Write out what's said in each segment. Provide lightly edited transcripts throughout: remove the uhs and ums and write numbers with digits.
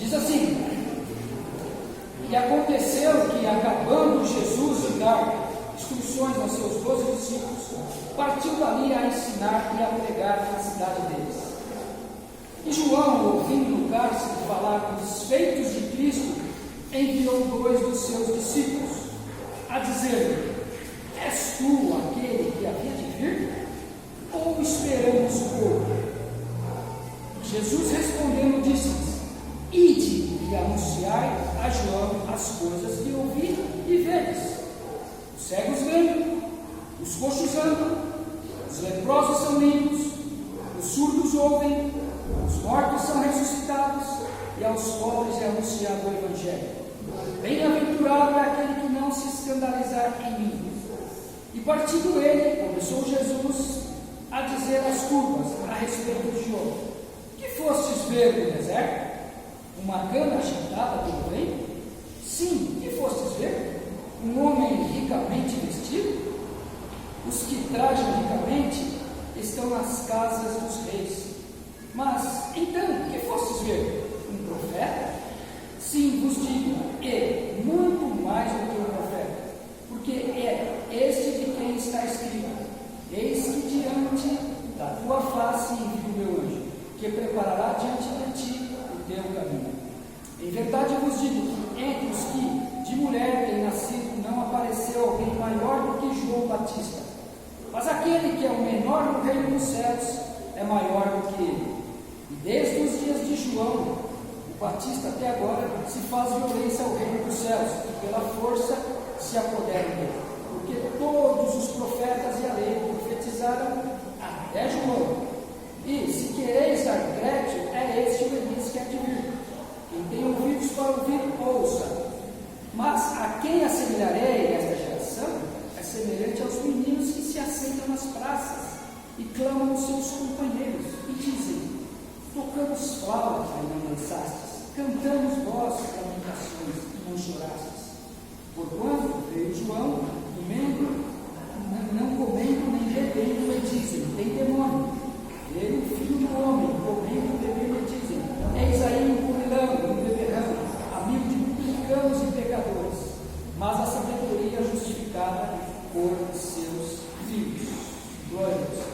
Diz assim: e aconteceu que, acabando Jesus de dar instruções aos seus 12 discípulos, partiu dali a ensinar e a pregar na cidade deles. E João, ouvindo Lucas falar dos feitos de Cristo, enviou 2 dos seus discípulos, a dizer: és tu aquele que havia de vir? Ou esperamos outro? Jesus respondendo disse-lhes: ide e anunciai a João as coisas que ouvi e vedes. Os cegos veem, os coxos andam, os leprosos são limpos, os surdos ouvem, os mortos são ressuscitados, e aos pobres é anunciado o Evangelho. Bem-aventurado é aquele que não se escandalizar em mim. E partindo ele, começou Jesus a dizer às turmas a respeito de João: que fostes ver no deserto? Uma cana agitada pelo vento? Sim, que fostes ver? Um homem ricamente vestido? Os que trajam ricamente estão nas casas dos reis. Mas, então, que fostes ver? Um profeta? Sim, vos digo, e muito mais do que um profeta, porque é este de quem está escrito: eis que diante da tua face envio o meu anjo, que preparará diante de ti o teu caminho. Em verdade vos digo que entre os que de mulher têm nascido não apareceu alguém maior do que João Batista, mas aquele que é o menor no reino dos céus é maior do que ele. E desde os dias de João o Batista até agora se faz violência ao reino dos céus, e pela força se apoderam dele, porque todos os profetas e a lei profetizaram até João. E se quereis dar crédito, é este o Elias que há de vir. Quem tem ouvidos para ouvir, ouça. Mas a quem assemelharei esta geração? É semelhante aos meninos que se assentam nas praças e clamam aos seus companheiros e dizem: tocamos flautas e não dançastes, cantamos vossas lamentações e não chorastes. Porquanto veio João, não comendo nem bebendo, e dizem: tem demônio. Veio o Filho do Homem, comendo e bebendo, e dizem: eis aí um comilão, um beberrão, amigo de publicanos e pecadores. Mas a sabedoria justificada por seus filhos. Glória a Deus.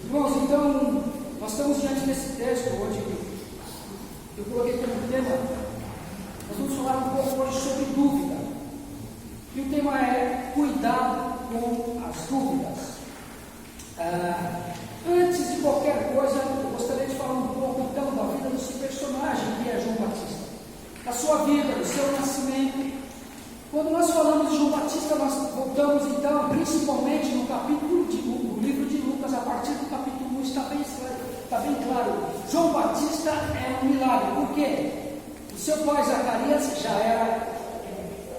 Irmãos, então, nós estamos diante desse texto hoje. Eu coloquei como tema, nós vamos falar um pouco hoje sobre dúvida. E o tema é cuidado com as dúvidas. Antes de qualquer coisa, eu gostaria de falar um pouco então da vida desse personagem que é João Batista, da sua vida, do seu nascimento. Quando nós falamos de João Batista, nós voltamos então, principalmente no capítulo do livro de Lucas, a partir do capítulo 1, está bem claro. João Batista é um milagre. Por quê? O seu pai Zacarias já era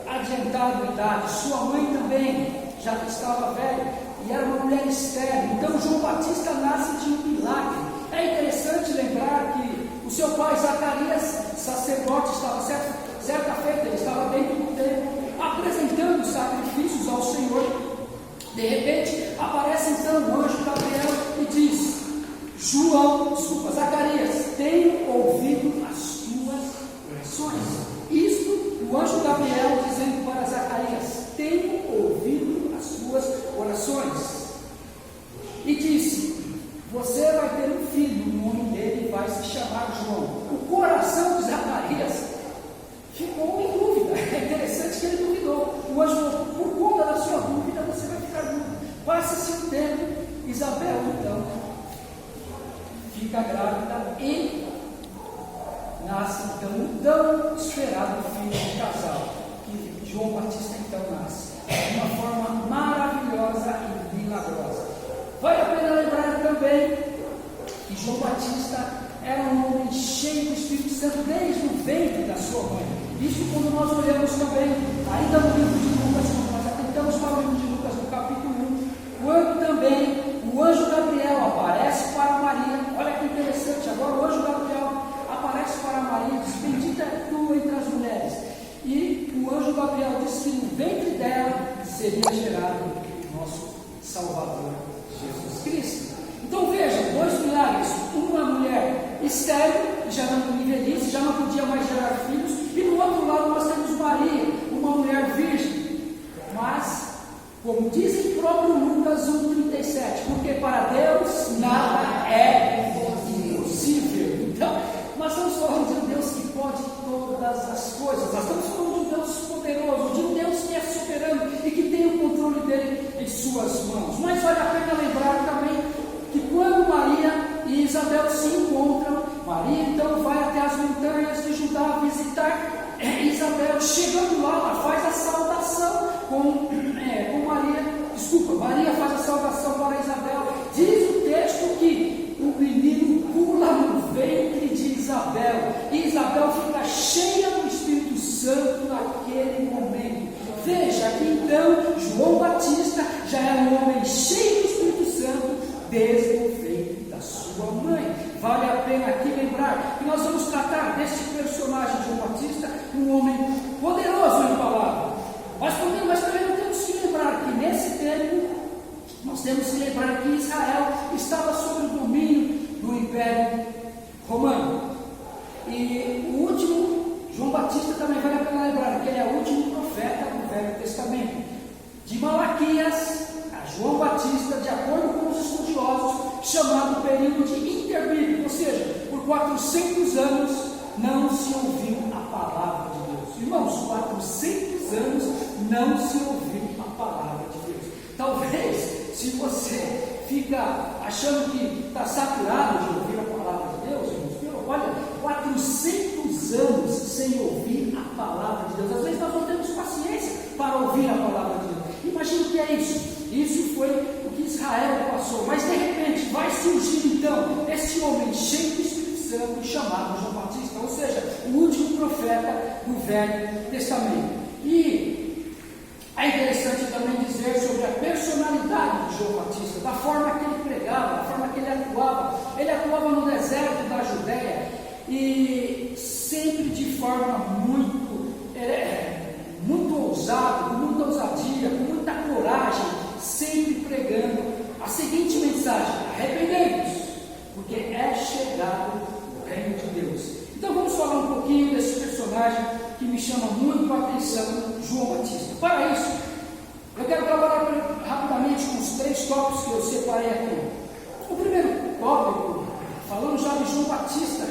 adiantado em idade, sua mãe também já estava velha e era uma mulher estéril. Então João Batista nasce de um milagre. É interessante lembrar que o seu pai Zacarias, sacerdote, estava certa feita, ele estava dentro do templo apresentando sacrifícios ao Senhor. De repente aparece então o anjo Gabriel e diz: Zacarias, tenho ouvido as tuas orações. Isto o anjo Gabriel dizendo para Zacarias: tenho ouvido as tuas orações. E disse: você vai ter um filho, o nome dele vai se chamar João. O coração de Zacarias ficou em dúvida. É interessante que ele duvidou. O anjo falou: por conta da sua dúvida, você vai ficar dúvida. Passa-se um tempo, Isabel então fica grávida e nasce então o tão esperado filho de casal, que João Batista então nasce, de uma forma maravilhosa e milagrosa. Vale a pena lembrar também que João Batista era um homem cheio do Espírito Santo desde o ventre da sua mãe. Isso quando nós olhamos também, ainda no livro de Lucas, quando nós atentamos para o livro de Lucas, no capítulo 1, quando também o anjo Gabriel aparece para Maria. Olha que interessante, agora o anjo Gabriel aparece para Maria e diz: bendita é tu entre as mulheres. E o anjo Gabriel diz que no ventre dela seria gerado o nosso Salvador, Jesus Cristo. Então veja, dois milagres: uma mulher estéril, já não em velhice, já não podia mais gerar filhos, e do outro lado nós temos Maria, uma mulher virgem. Mas, como diz em próprio Lucas 1,37, porque para Deus nada é impossível. Então, nós estamos falando de um Deus que pode todas as coisas, nós estamos falando de um Deus poderoso, de um Deus que é soberano e que tem o controle dele em suas mãos. Mas vale a pena lembrar também que quando Maria e Isabel se encontram, Maria então vai até as montanhas de Judá visitar Isabel. Chegando lá, ela faz a saudação com Maria faz a saudação para Isabel. Diz o texto que o menino pula no ventre de Isabel, e Isabel fica cheia do Espírito Santo naquele momento. Veja que então João Batista já era um homem cheio do Espírito Santo desde o ventre da sua mãe. Vale a pena aqui lembrar que nós vamos tratar deste personagem João Batista, um homem poderoso em palavra. Mas também nós temos que lembrar que nesse tempo, nós temos que lembrar que Israel estava sob o domínio do Império Romano. E o último, João Batista também vale a pena lembrar que ele é o último profeta do Velho Testamento. De Malaquias a João Batista, de acordo com os estudiosos, chamado período de interbíblico, ou seja, por 400 anos não se ouviu a palavra de Deus. Irmãos, 400 anos não se ouviu a palavra de Deus. Talvez, se você fica achando que está saturado de ouvir a palavra de Deus, irmãos, olha, 400 anos sem ouvir a palavra de Deus. Às vezes nós não temos paciência para ouvir a palavra de Deus. Imagina o que é isso. Isso foi o que Israel passou. Mas de repente vai surgir então esse homem cheio do Espírito Santo chamado João Batista, ou seja, o último profeta do Velho Testamento. E é interessante também dizer sobre a personalidade de João Batista, da forma que ele pregava, da forma que ele atuava. Ele atuava no deserto da Judéia e sempre de forma muito ousada, com muita ousadia, com muita coragem, sempre pregando a seguinte mensagem: arrependei-vos, porque é chegado o reino de Deus. Então vamos falar um pouquinho desse personagem que me chama muito a atenção, João Batista. Para isso, eu quero trabalhar rapidamente com os 3 tópicos que eu separei aqui. O primeiro tópico, falando já de João Batista,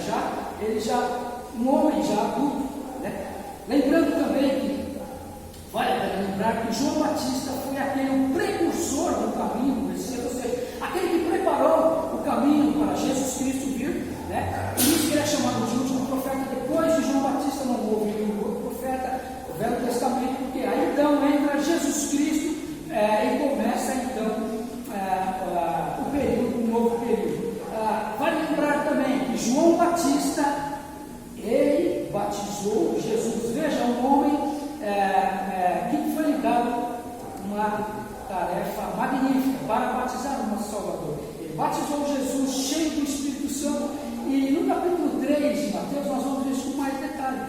um homem já adulto, né? Lembrando também que vale a pena lembrar que João Batista foi aquele precursor do caminho do Messias, ou seja, aquele que preparou o caminho para Jesus Cristo vir, né? Por isso que ele é chamado de último profeta. Depois de João Batista não houve nenhum outro profeta do Velho Testamento, porque aí então entra Jesus Cristo e começa então um novo período. Vale lembrar também que João Batista, ele batizou Jesus. Veja, um homem que foi lhe dado uma tarefa magnífica para batizar o nosso Salvador. Ele batizou Jesus cheio do Espírito Santo, e no capítulo 3 de Mateus nós vamos ver isso com mais detalhe.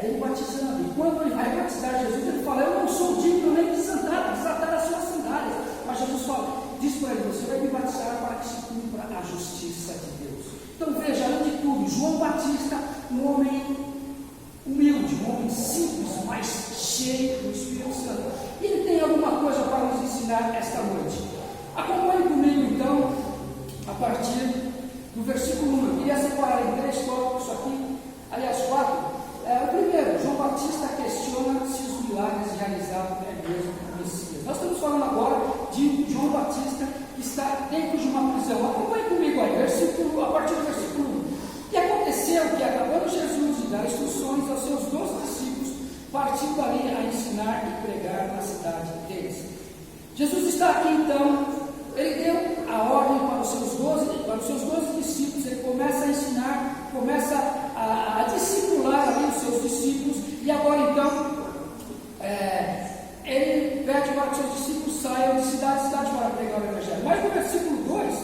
Ele batizando, e quando ele vai batizar Jesus, ele fala: eu não sou digno nem de desatar as suas sandálias. Mas Jesus fala, diz para ele: você vai me batizar para que se cumpra a justiça de Deus. Então veja, além de tudo, João Batista, um homem humilde, um homem simples, mas cheio do Espírito Santo. E ele tem alguma coisa para nos ensinar esta noite. Acompanhe comigo então, a partir do versículo 1. Eu queria separar em 3 tópicos aqui, aliás 4. O primeiro, João Batista questiona se os milagres realizados é mesmo o Messias. Nós estamos falando agora de João Batista que está dentro de uma prisão. Acompanhe comigo aí, a partir do versículo 1. E aconteceu que, acabando Jesus de dar instruções aos seus 12 discípulos, partiu dali a ensinar e pregar na cidade deles. Jesus está aqui então, ele deu a ordem para os seus 12 discípulos, ele começa a ensinar, começa a discipular ali os seus discípulos, e agora então, ele pede para que seus discípulos saiam de cidade em cidade para pregar o Evangelho. Mas no versículo 2,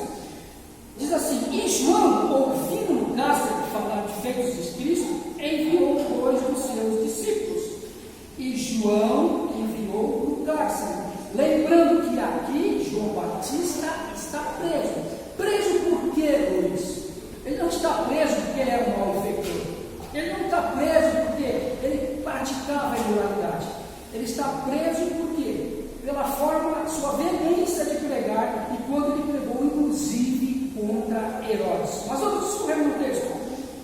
diz assim: e João, ouvindo Lázaro falar de feitos de Cristo, enviou 2 dos seus discípulos. E João enviou no cárcere. Lembrando que aqui João Batista está preso. Preso por quê, Luiz? Ele não está preso porque ele era um está preso por quê? Pela forma, sua veemência de pregar, e quando ele pregou, inclusive, contra Herodes. Mas vamos discorrer no texto.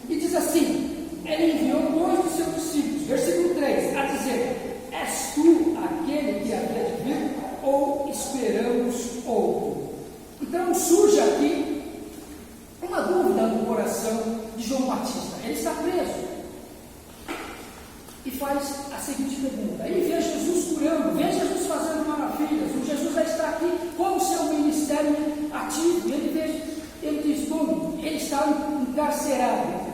E diz assim: ele enviou 2 dos seus discípulos, versículo 3, a dizer: és tu aquele que havia de vir, ou esperamos outro? Então surge aqui uma dúvida no coração de João Batista. Ele está preso e faz a seguinte pergunta. Ele vê Jesus curando, vê Jesus fazendo maravilhas, o Jesus já está aqui com o seu ministério ativo. Ele diz: bom, ele está encarcerado.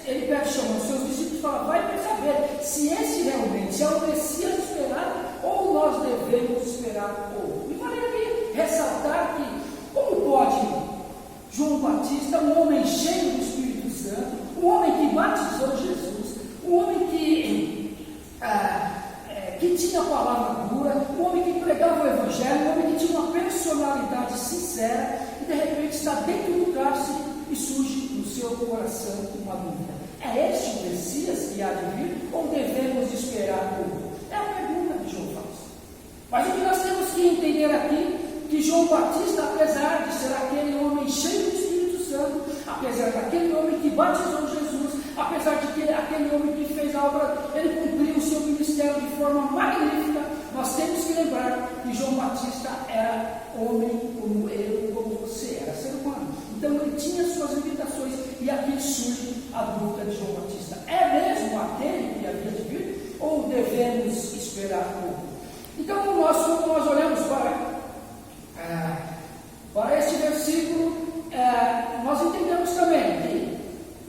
Ele pede, chama os seus discípulos e fala: vai para saber se esse realmente é o Messias esperado, ou nós devemos esperar outro. E vale aqui ressaltar que, como pode João Batista, um homem cheio do Espírito Santo, um homem que batizou Jesus, um homem que tinha a palavra dura, um homem que pregava o Evangelho, um homem que tinha uma personalidade sincera, e de repente está dentro do cárcere e surge no seu coração uma dúvida: é este o Messias que há de vir, ou devemos esperar outro? É a pergunta que João faz. Mas o que nós temos que entender aqui, que João Batista, apesar de ser aquele homem cheio do Espírito Santo, apesar daquele homem que batizou Jesus, apesar de que aquele homem que fez a obra, ele cumpriu o seu ministério de forma magnífica, nós temos que lembrar que João Batista era homem como eu, como você, era ser humano. Então ele tinha suas limitações, e aqui surge a dúvida de João Batista: é mesmo aquele que havia de vir, ou devemos esperar outro? Então, quando nós olhamos para este versículo, nós entendemos também que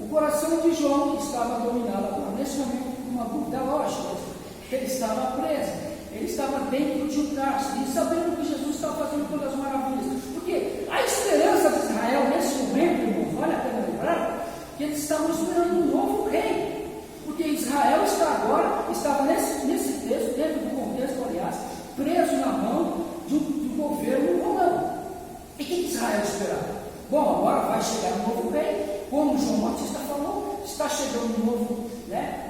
o coração de João estava dominado agora, nesse momento, por uma dúvida lógica. Ele estava preso, ele estava dentro de um cárcere, e sabendo que Jesus estava fazendo todas as maravilhas. Porque a esperança de Israel, nesse momento, irmãos, vale a pena lembrar que eles estavam esperando um novo rei. Porque Israel estava nesse texto, dentro do contexto, aliás, preso na mão do governo romano. E o que Israel esperava? Bom, agora vai chegar um novo rei, como João Batista falou, está chegando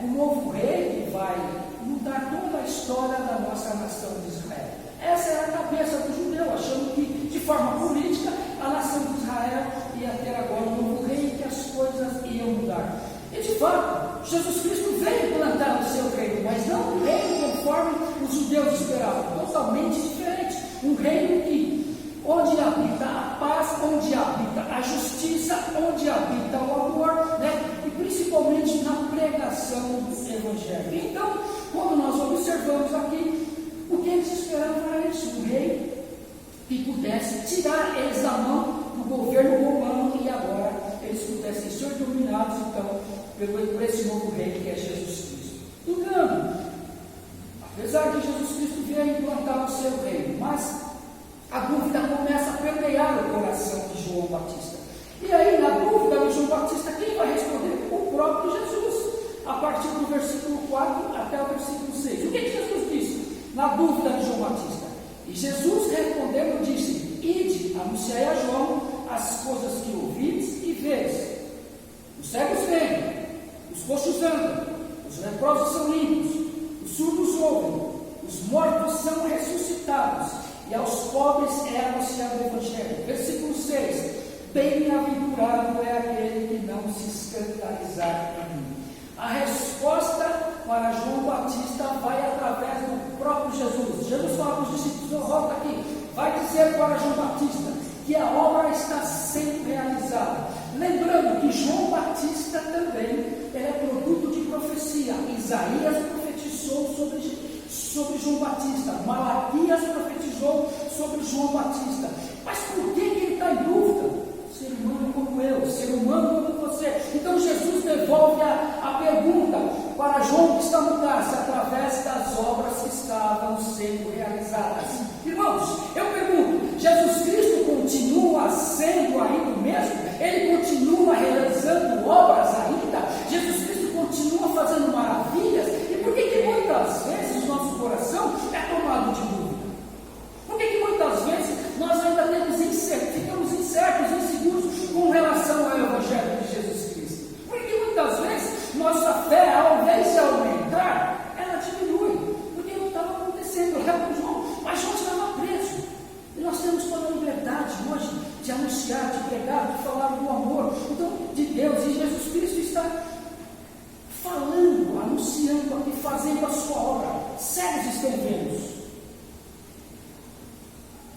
um novo rei que vai mudar toda a história da nossa nação de Israel. Essa era a cabeça do judeu, achando que, de forma política, a nação de Israel ia ter agora um novo rei, que as coisas iam mudar. E de fato, Jesus Cristo veio plantar o seu reino, mas não um reino conforme os judeus esperavam, totalmente diferente. Um reino onde habita a paz, onde habita a justiça, onde habita o amor, e principalmente na pregação do Evangelho. Então, quando nós observamos aqui, o que eles esperavam era isso: um rei que pudesse tirar eles da mão do governo romano, e agora eles pudessem ser dominados, então, por esse novo rei que é Jesus Cristo. Engano, apesar de Jesus Cristo vir a implantar o seu reino, mas a dúvida começa a permear o coração de João Batista. E aí, na dúvida de João Batista, quem vai responder? O próprio Jesus, a partir do versículo 4 até o versículo 6. O que Jesus disse na dúvida de João Batista? E Jesus respondendo disse: ide, anunciai a João as coisas que ouvides e vedes. Os cegos veem, os coxos andam, os leprosos são limpos, os surdos ouvem, os mortos são ressuscitados, e aos pobres é anunciado o Evangelho. Versículo 6: bem-aventurado é aquele que não se escandalizar por mim. A resposta para João Batista vai através do próprio Jesus. Jesus fala para os discípulos: volta aqui, vai dizer para João Batista que a obra está sendo realizada. Lembrando que João Batista também é produto de profecia. Isaías profetizou sobre João Batista, Malaquias profetizou sobre João Batista. Mas por que ele está em dúvida? Ser humano como eu, ser humano como você. Então Jesus devolve a pergunta para João que está no cárcere, através das obras que estavam sendo realizadas. Irmãos, eu pergunto: Jesus Cristo continua sendo ainda o mesmo? Ele continua realizando obras ainda? Jesus Cristo continua fazendo maravilhas? E por que muitas vezes o nosso coração é tomado de anunciar, de pregar, de falar do amor então, de Deus. E Jesus Cristo está falando, anunciando aqui, fazendo a sua obra. Cegos estão vendo,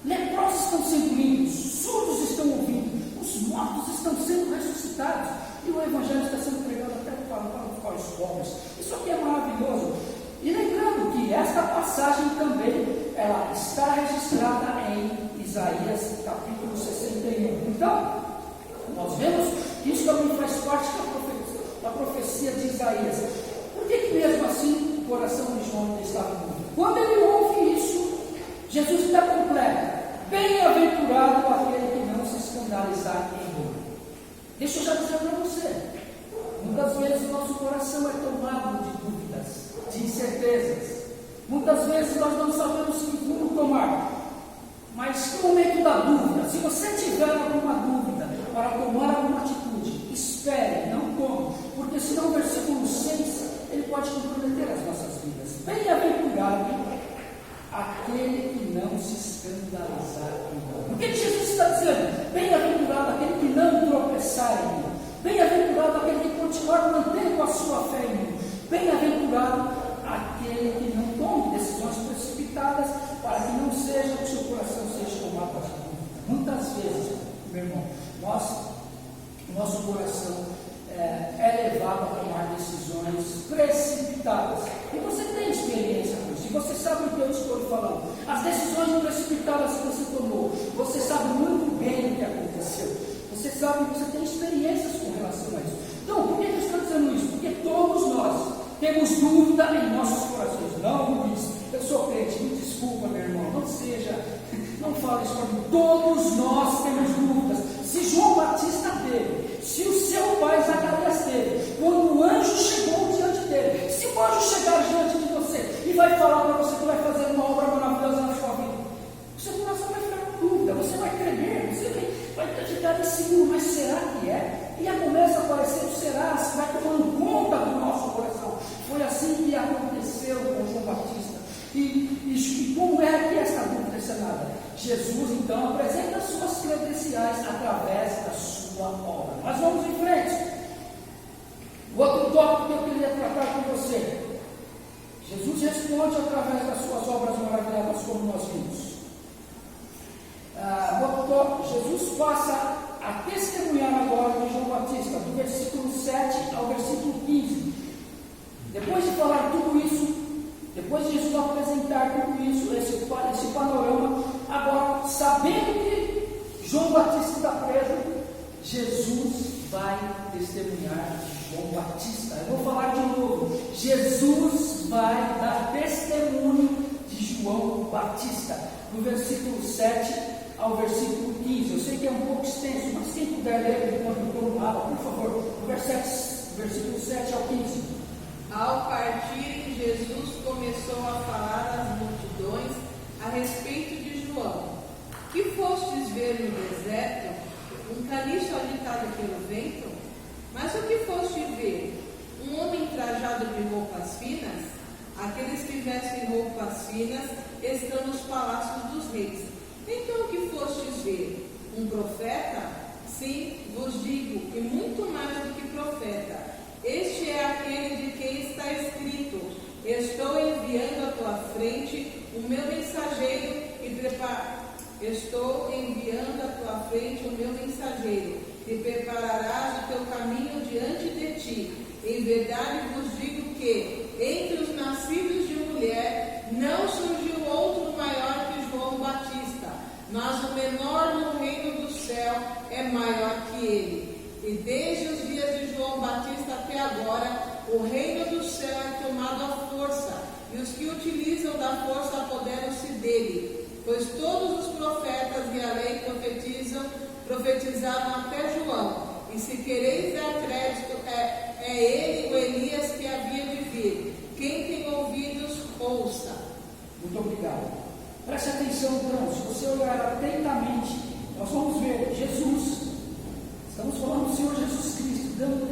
leprosos estão sendo limpos, surdos estão ouvindo, os mortos estão sendo ressuscitados, e o Evangelho está sendo pregado até para os pobres. Isso aqui é maravilhoso. E lembrando que esta passagem também ela está registrada em Isaías capítulo 61. Então, nós vemos que isso também faz parte da profecia de Isaías. Por que mesmo assim o coração de João ainda estava muito? Quando ele ouve isso, Jesus está completo. Bem-aventurado aquele que não se escandalizar em mim. Deixa eu já dizer para você, muitas vezes o nosso coração é tomado de dúvidas, de incertezas. Muitas vezes nós não sabemos que rumo tomar. Mas no momento da dúvida, se você tiver alguma dúvida para tomar alguma atitude, espere, não tome, porque senão o versículo 6, ele pode comprometer as nossas vidas. Bem-aventurado aquele que não se escandalizar em mim. O que Jesus está dizendo? Bem-aventurado aquele que não tropeçar em mim. Bem-aventurado aquele que continuar mantendo a sua fé em mim. Bem-aventurado aquele que não tome decisões precipitadas para que não seja que o seu coração seja tomado por dúvida. Muitas vezes, meu irmão, nosso coração é levado a tomar decisões precipitadas. E você tem experiência com isso, e você sabe o que eu estou falando. As decisões precipitadas que você tomou, você sabe muito bem o que aconteceu. Você sabe, você tem experiências com relação a isso. Então, por que eu estou dizendo isso? Porque todos nós temos dúvida em nossos corações. Não, Luiz, eu sou crente, me desculpa, meu irmão, não fale isso para mim. Todos nós temos dúvidas. Se João Batista teve, se o seu pai Zacarias teve, quando o anjo chegou diante dele, se o anjo chegar diante de você e vai falar para você que vai fazer uma obra maravilhosa na sua vida, o seu coração vai ficar com dúvida, você vai tremer, você vai ficar inseguro, mas será que é? E aí começa a aparecer o será, se vai tomando conta do nosso coração. Foi assim que aconteceu com João Batista. E como é que essa dúvida é sanada? Jesus então apresenta as suas credenciais através da sua obra. Mas vamos em frente. O outro tópico que eu queria tratar com você. Jesus responde através das suas obras maravilhosas, como nós vimos. Jesus passa a testemunhar agora de João Batista, do versículo 7 ao versículo 15. Depois de falar tudo isso, depois de Jesus apresentar tudo isso, esse panorama, agora, sabendo que João Batista está preso, Jesus vai testemunhar de João Batista. Eu vou falar de novo. Jesus vai dar testemunho de João Batista, do versículo 7 ao versículo 15. Eu sei que é um pouco extenso, mas quem puder ler enquanto eu estou no aula, por favor, do versículo 7 ao 15. Ao partir, Jesus começou a falar às multidões a respeito de João. Que fostes ver no deserto? Um caniço agitado pelo vento? Mas o que foste ver? Um homem trajado de roupas finas? Aqueles que vestem roupas finas estão nos palácios dos reis. Então o que fostes ver? Um profeta? Sim, vos digo, e muito mais do que profeta. Este é aquele de quem está escrito: estou enviando à tua frente o meu mensageiro e prepararás o teu caminho diante de ti. Em verdade vos digo que entre os nascidos de mulher não surgiu outro maior que João Batista, mas o menor no reino do céu é maior que ele. E desde os dias de João Batista até agora, o reino do céu é tomado à força, e os que utilizam da força apoderam-se dele. Pois todos os profetas e a lei profetizaram até João. E se quereis dar crédito, é ele, o Elias, que havia de vir. Quem tem ouvidos, ouça. Muito obrigado. Preste atenção, então, se você olhar atentamente, nós vamos ver Jesus. Estamos falando do Senhor Jesus